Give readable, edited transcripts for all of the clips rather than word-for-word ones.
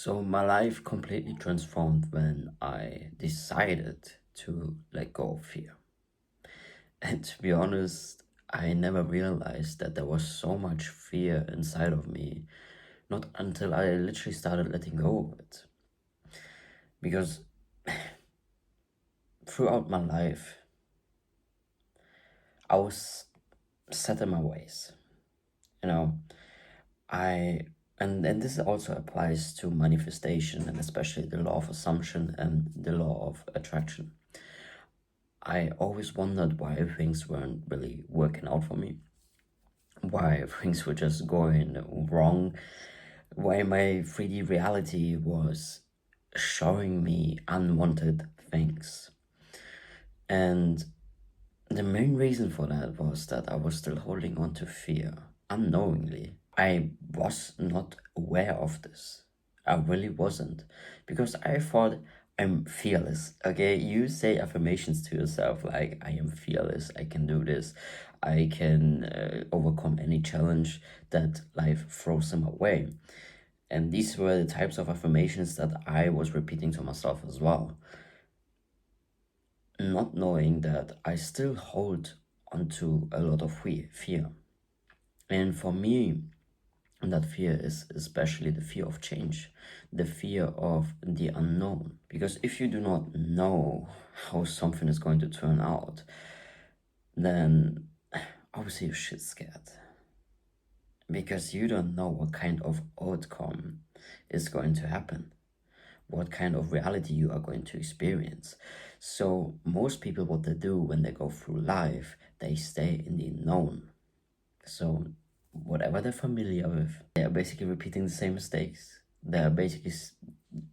So my life completely transformed when I decided to let go of fear. And to be honest, I never realized that there was so much fear inside of me, not until I literally started letting go of it. Because throughout my life, I was set in my ways. You know, I and this also applies to manifestation and especially the law of assumption and the law of attraction. I always wondered why things weren't really working out for me, why things were just going wrong, why my 3D reality was showing me unwanted things. And the main reason for that was that I was still holding on to fear unknowingly. I was not aware of this. I really wasn't. Because I thought I'm fearless. Okay, you say affirmations to yourself like, I am fearless, I can do this, I can overcome any challenge that life throws in my way. And these were the types of affirmations that I was repeating to myself as well, not knowing that I still hold onto a lot of fear. And for me, that fear is especially the fear of change, the fear of the unknown. Because if you do not know how something is going to turn out, then obviously you're shit scared. Because you don't know what kind of outcome is going to happen, what kind of reality you are going to experience. So most people, what they do when they go through life, they stay in the known. So whatever they're familiar with, they are basically repeating the same mistakes. They are basically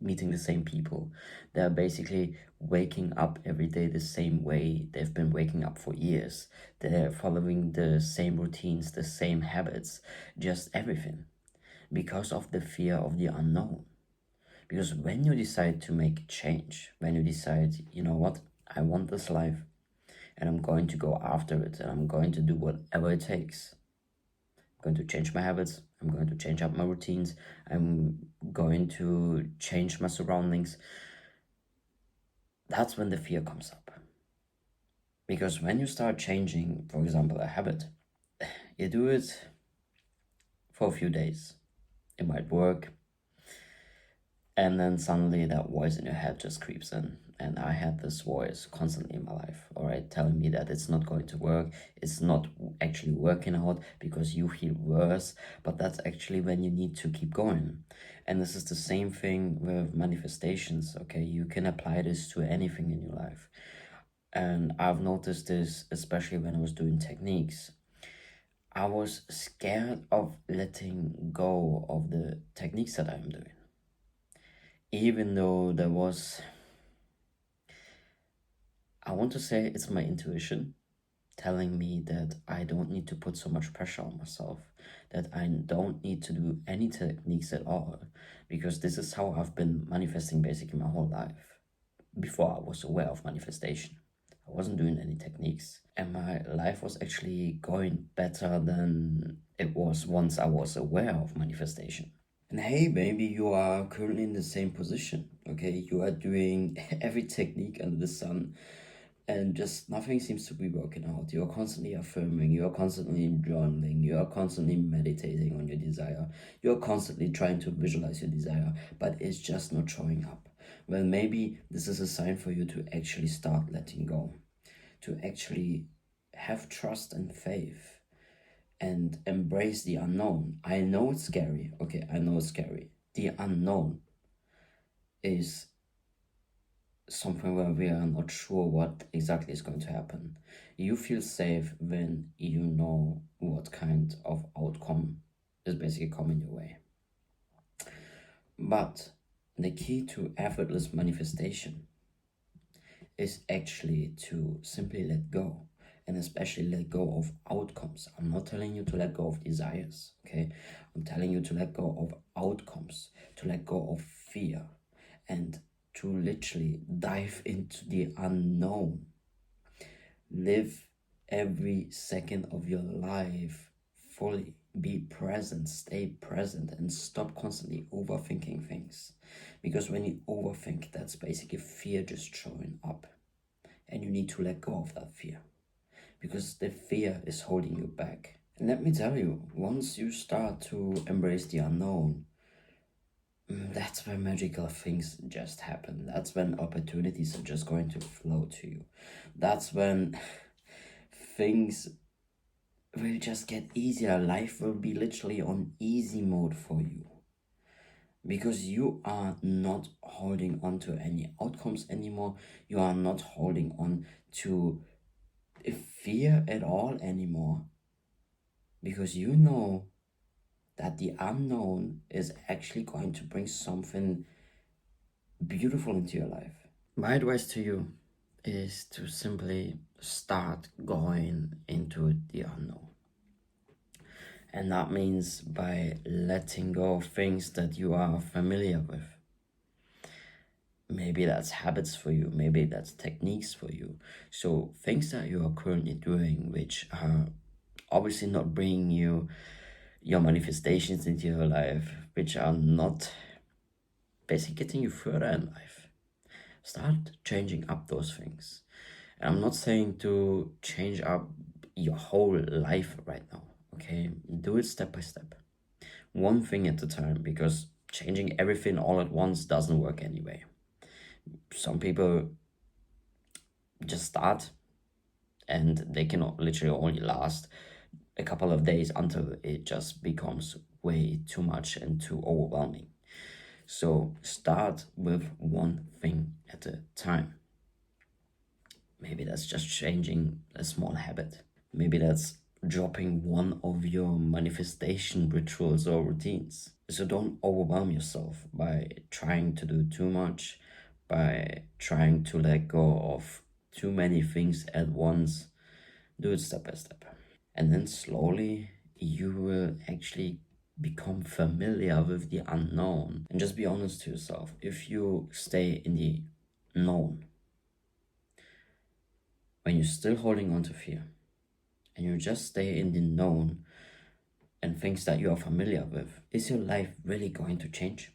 meeting the same people. They are basically waking up every day the same way they've been waking up for years. They're following the same routines, the same habits, just everything, because of the fear of the unknown. Because when you decide to make change, when you decide, you know what, I want this life and I'm going to go after it and I'm going to do whatever it takes. I'm going to change my habits, I'm going to change up my routines, I'm going to change my surroundings. That's when the fear comes up. Because when you start changing, for example, a habit, you do it for a few days. It might work, and then suddenly that voice in your head just creeps in. And I had this voice constantly in my life, all right, telling me that it's not going to work, it's not actually working out because you feel worse, but that's actually when you need to keep going. And this is the same thing with manifestations, okay? You can apply this to anything in your life. And I've noticed this especially when I was doing techniques. I was scared of letting go of the techniques that I'm doing, even though there was, I want to say it's my intuition telling me that I don't need to put so much pressure on myself, that I don't need to do any techniques at all, because this is how I've been manifesting basically my whole life. Before I was aware of manifestation, I wasn't doing any techniques, and my life was actually going better than it was once I was aware of manifestation. And hey, maybe you are currently in the same position, okay? You are doing every technique under the sun and just nothing seems to be working out. You're constantly affirming, you're constantly journaling, you are constantly meditating on your desire, you're constantly trying to visualize your desire, but it's just not showing up. Well, maybe this is a sign for you to actually start letting go, to actually have trust and faith and embrace the unknown. I know it's scary. Okay, I know it's scary. The unknown is something where we are not sure what exactly is going to happen. You feel safe when you know what kind of outcome is basically coming your way. But the key to effortless manifestation is actually to simply let go, and especially let go of outcomes. I'm not telling you to let go of desires, okay? I'm telling you to let go of outcomes, to let go of fear, and to literally dive into the unknown. Live every second of your life fully. be present, stay present, and stop constantly overthinking things. Because when you overthink, that's basically fear just showing up. And you need to let go of that fear. Because the fear is holding you back. And let me tell you, once you start to embrace the unknown, that's where magical things just happen. That's when opportunities are just going to flow to you. That's when things will just get easier. Life will be literally on easy mode for you. Because you are not holding on to any outcomes anymore. You are not holding on to fear at all anymore. Because you know that the unknown is actually going to bring something beautiful into your life. My advice to you is to simply start going into the unknown. And that means by letting go of things that you are familiar with. Maybe that's habits for you, maybe that's techniques for you. So things that you are currently doing, which are obviously not bringing you your manifestations into your life, which are not basically getting you further in life. Start changing up those things. And I'm not saying to change up your whole life right now, okay? Do it step by step. One thing at a time, because changing everything all at once doesn't work anyway. Some people just start and they can literally only last a couple of days until it just becomes way too much and too overwhelming. So start with one thing at a time. Maybe that's just changing a small habit. Maybe that's dropping one of your manifestation rituals or routines. So don't overwhelm yourself by trying to do too much, by trying to let go of too many things at once. Do it step by step. And then slowly you will actually become familiar with the unknown. And just be honest to yourself. If you stay in the known, when you're still holding on to fear, and you just stay in the known and things that you are familiar with, is your life really going to change?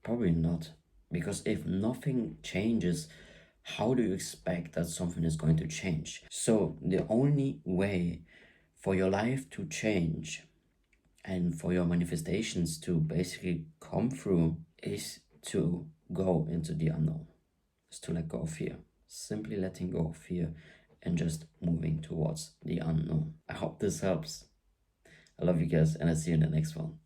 Probably not. Because if nothing changes, how do you expect that something is going to change? So the only way for your life to change and for your manifestations to basically come through is to go into the unknown, is to let go of fear. Simply letting go of fear and just moving towards the unknown. I hope this helps. I love you guys, and I'll see you in the next one.